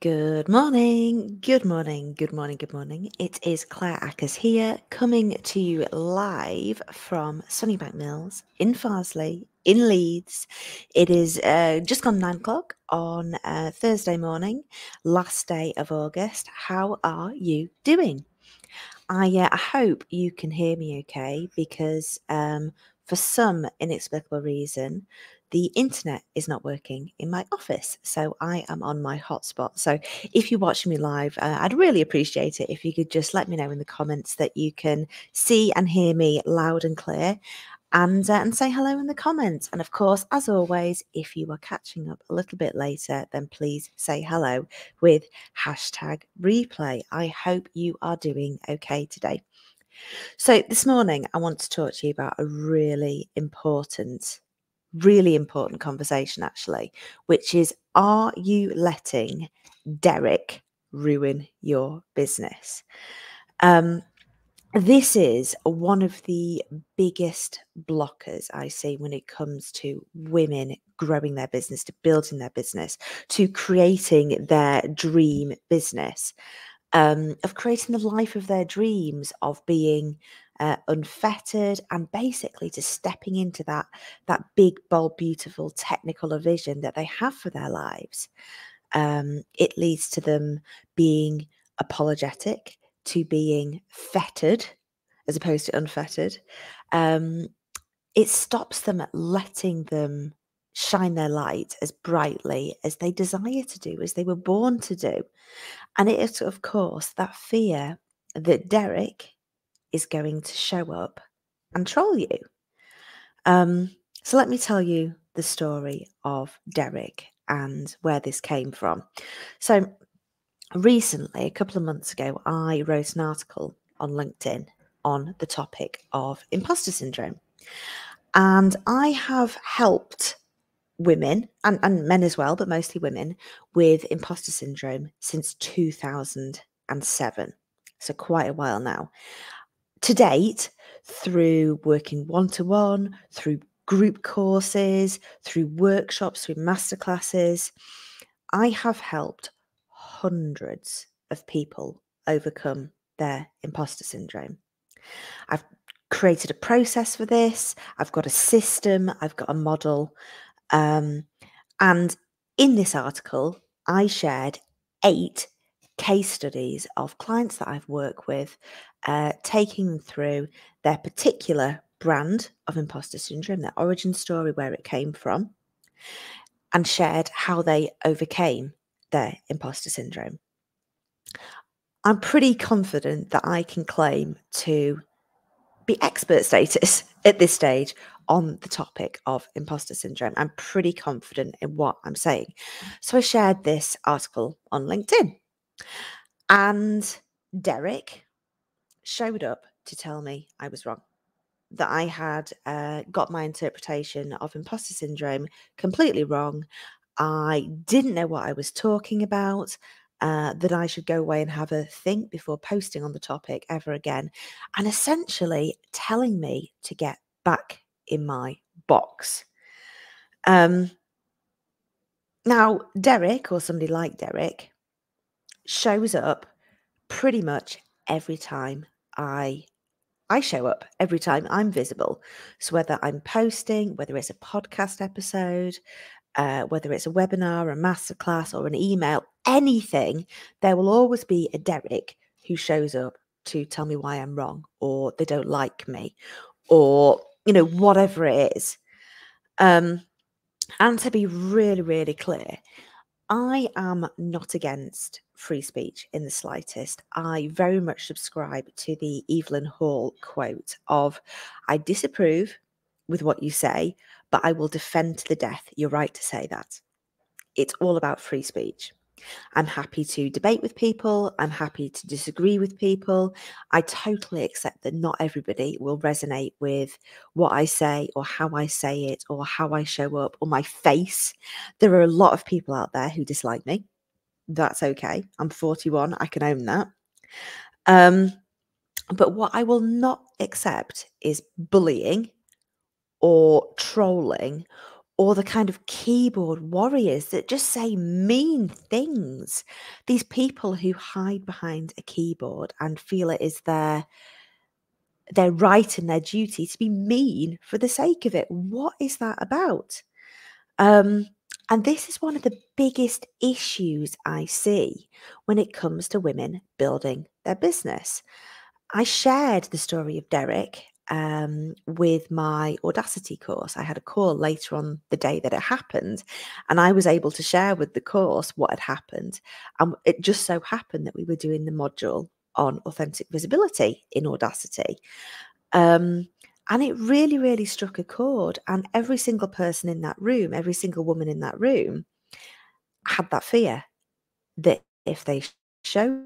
Good morning, good morning, good morning, good morning. It is Claire Ackers here, coming to you live from Sunnybank Mills in Farsley, in Leeds. It is just gone 9 o'clock on Thursday morning, last day of August. How are you doing? I hope you can hear me okay because for some inexplicable reason, the internet is not working in my office. So I am on my hotspot. So if you're watching me live, I'd really appreciate it if you could just let me know in the comments that you can see and hear me loud and clear. And say hello in the comments. And of course, as always, if you are catching up a little bit later, then please say hello with hashtag replay. I hope you are doing okay today. So this morning, I want to talk to you about a really important conversation, actually, which is, are you letting Derek ruin your business? This is one of the biggest blockers I see when it comes to women growing their business, to building their business, to creating their dream business, of creating the life of their dreams, of being unfettered, and basically just stepping into that big, bold, beautiful technical vision that they have for their lives. It leads to them being apologetic, to being fettered as opposed to unfettered. It stops them letting them shine their light as brightly as they desire to do, as they were born to do. And it is, of course, that fear that Derek is going to show up and troll you. So let me tell you the story of Derek and where this came from. So recently, a couple of months ago, I wrote an article on LinkedIn on the topic of imposter syndrome. And I have helped women and men as well, but mostly women, with imposter syndrome since 2007. So quite a while now. To date, through working one-to-one, through group courses, through workshops, through masterclasses, I have helped hundreds of people overcome their imposter syndrome. I've created a process for this. I've got a system. I've got a model. And in this article, I shared 8 case studies of clients that I've worked with, taking them through their particular brand of imposter syndrome, their origin story, where it came from, and shared how they overcame their imposter syndrome. I'm pretty confident that I can claim to be expert status at this stage on the topic of imposter syndrome. I'm pretty confident in what I'm saying. So I shared this article on LinkedIn, and Derek showed up to tell me I was wrong, that I had got my interpretation of imposter syndrome completely wrong. I didn't know what I was talking about, that I should go away and have a think before posting on the topic ever again, and essentially telling me to get back in my box. Now, Derek, or somebody like Derek, shows up pretty much every time I show up, every time I'm visible. So whether I'm posting, whether it's a podcast episode, whether it's a webinar, a masterclass, or an email, anything, there will always be a Derek who shows up to tell me why I'm wrong, or they don't like me, or, whatever it is. And to be really, really clear, I am not against free speech in the slightest. I very much subscribe to the Evelyn Hall quote of, I disapprove with what you say, but I will defend to the death your right to say that. It's all about free speech. I'm happy to debate with people. I'm happy to disagree with people. I totally accept that not everybody will resonate with what I say or how I say it or how I show up or my face. There are a lot of people out there who dislike me. That's okay. I'm 41. I can own that. But what I will not accept is bullying or trolling or the kind of keyboard warriors that just say mean things. These people who hide behind a keyboard and feel it is their right and their duty to be mean for the sake of it. What is that about? Um, and this is one of the biggest issues I see when it comes to women building their business. I shared the story of Derek with my Audacity course. I had a call later on the day that it happened, and I was able to share with the course what had happened. And it just so happened that we were doing the module on authentic visibility in Audacity. And it really, really struck a chord. And every single person in that room, every single woman in that room had that fear that if they showed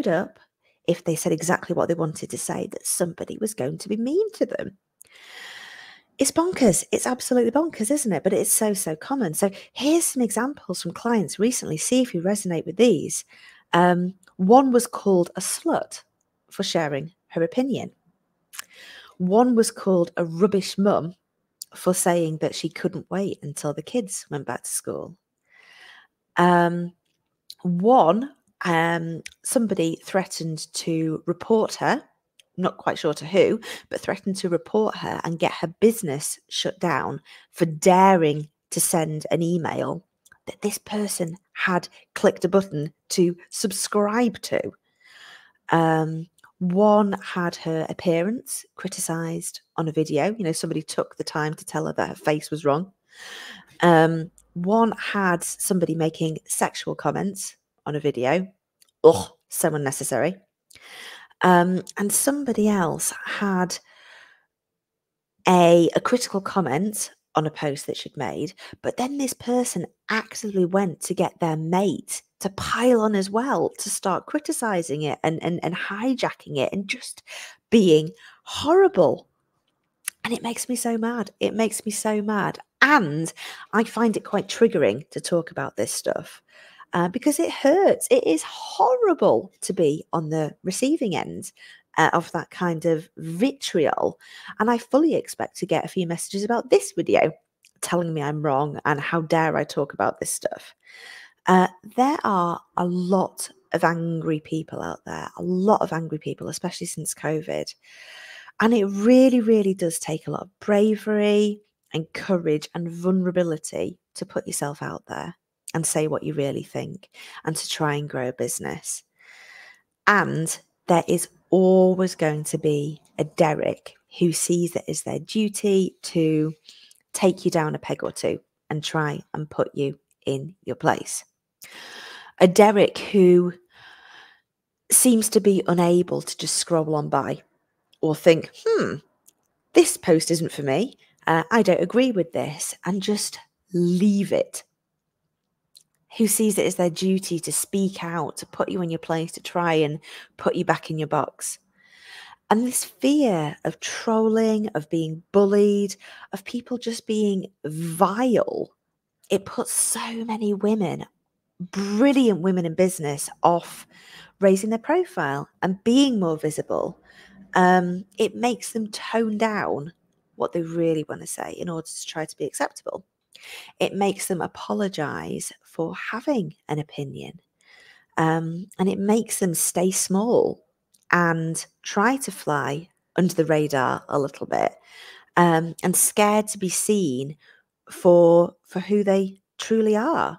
up, if they said exactly what they wanted to say, that somebody was going to be mean to them. It's bonkers. It's absolutely bonkers, isn't it? But it's so, so common. So here's some examples from clients recently. See if you resonate with these. One was called a slut for sharing her opinion. One was called a rubbish mum for saying that she couldn't wait until the kids went back to school. One, somebody threatened to report her, not quite sure to who, but threatened to report her and get her business shut down for daring to send an email that this person had clicked a button to subscribe to. One had her appearance criticised on a video. You know, somebody took the time to tell her that her face was wrong. One had somebody making sexual comments on a video. Ugh, so unnecessary. And somebody else had a critical comment on a post that she'd made, but then this person actively went to get their mate to pile on as well, to start criticizing it and hijacking it and just being horrible. And it makes me so mad. It makes me so mad. And I find it quite triggering to talk about this stuff because it hurts. It is horrible to be on the receiving end of that kind of vitriol. And I fully expect to get a few messages about this video telling me I'm wrong and how dare I talk about this stuff. There are a lot of angry people out there, a lot of angry people, especially since COVID. And it really, really does take a lot of bravery and courage and vulnerability to put yourself out there and say what you really think and to try and grow a business. And there is always going to be a Derek who sees it as their duty to take you down a peg or two and try and put you in your place. A Derek who seems to be unable to just scroll on by or think, this post isn't for me. I don't agree with this, and just leave it. Who sees it as their duty to speak out, to put you in your place, to try and put you back in your box. And this fear of trolling, of being bullied, of people just being vile, it puts so many women, brilliant women in business, off raising their profile and being more visible. It makes them tone down what they really want to say in order to try to be acceptable. It makes them apologise for having an opinion. And it makes them stay small and try to fly under the radar a little bit, and scared to be seen for who they truly are.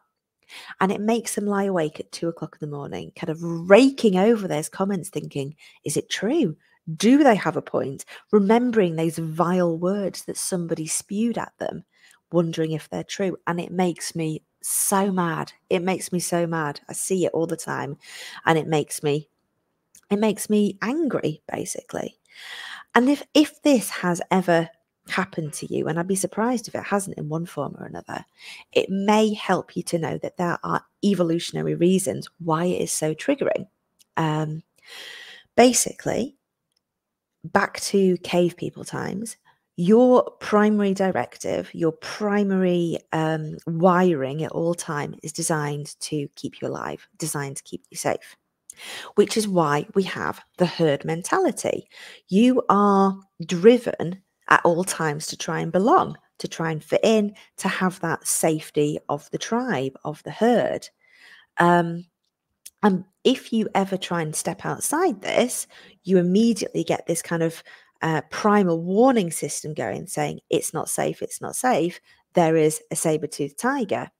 And it makes them lie awake at 2 o'clock in the morning, kind of raking over those comments, thinking, is it true? Do they have a point? Remembering those vile words that somebody spewed at them, wondering if they're true. And it makes me so mad. It makes me so mad. I see it all the time. And it makes me angry, basically. And if this has ever happened to you, and I'd be surprised if it hasn't in one form or another, it may help you to know that there are evolutionary reasons why it is so triggering. Basically, back to cave people times, your primary directive, your primary wiring at all time is designed to keep you alive, designed to keep you safe. Which is why we have the herd mentality. You are driven at all times to try and belong, to try and fit in, to have that safety of the tribe, of the herd. And if you ever try and step outside this, you immediately get this kind of primal warning system going, saying, it's not safe, it's not safe. There is a saber-toothed tiger.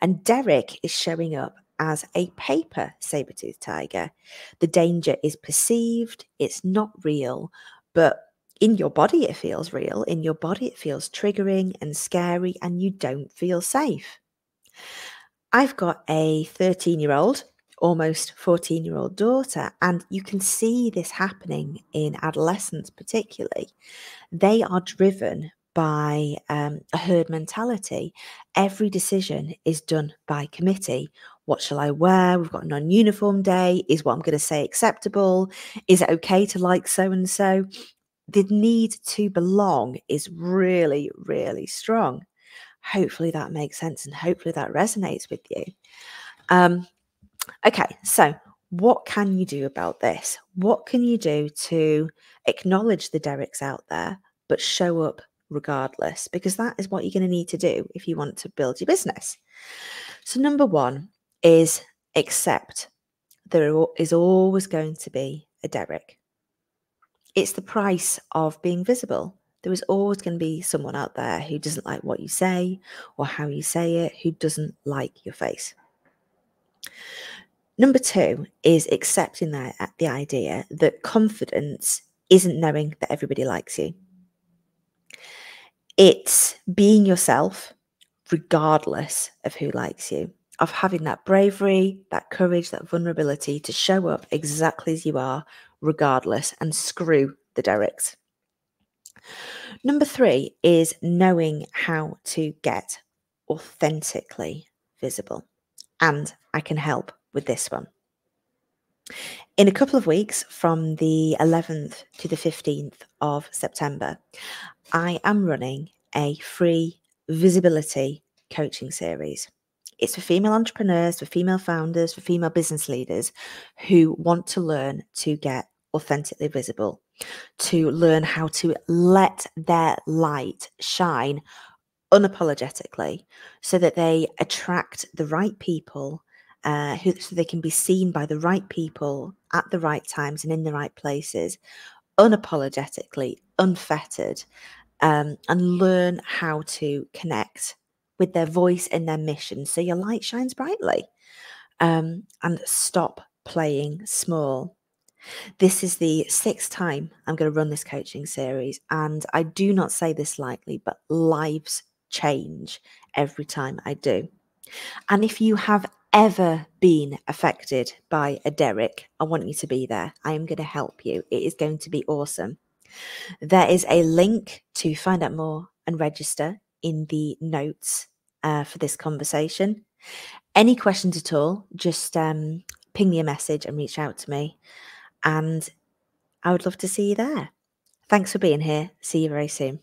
And Derek is showing up as a paper saber-toothed tiger. The danger is perceived, it's not real, but in your body it feels real. In your body it feels triggering and scary, and you don't feel safe. I've got a 13-year-old, almost 14-year-old daughter, and you can see this happening in adolescents particularly. They are driven by a herd mentality. Every decision is done by committee. What shall I wear? We've got a non-uniform day. Is what I'm going to say acceptable? Is it okay to like so-and-so? The need to belong is really, really strong. Hopefully that makes sense and hopefully that resonates with you. Okay, so what can you do about this? What can you do to acknowledge the Dereks out there, but show up regardless? Because that is what you're going to need to do if you want to build your business. So number one is accept there is always going to be a Derek. It's the price of being visible. There is always going to be someone out there who doesn't like what you say or how you say it, who doesn't like your face. Number two is accepting the idea that confidence isn't knowing that everybody likes you. It's being yourself regardless of who likes you, of having that bravery, that courage, that vulnerability to show up exactly as you are, regardless, and screw the Dereks. Number three is knowing how to get authentically visible. And I can help with this one. In a couple of weeks, from the 11th to the 15th of September, I am running a free visibility coaching series. It's for female entrepreneurs, for female founders, for female business leaders who want to learn to get authentically visible, to learn how to let their light shine unapologetically so that they attract the right people, so they can be seen by the right people at the right times and in the right places, unapologetically, unfettered, and learn how to connect with their voice and their mission so your light shines brightly, and stop playing small. This is the sixth time I'm going to run this coaching series, and I do not say this lightly, but lives change every time I do. And if you have ever been affected by a Derek, I want you to be there. I am going to help you. It is going to be awesome. There is a link to find out more and register in the notes for this conversation. Any questions at all, just ping me a message and reach out to me. And I would love to see you there. Thanks for being here. See you very soon.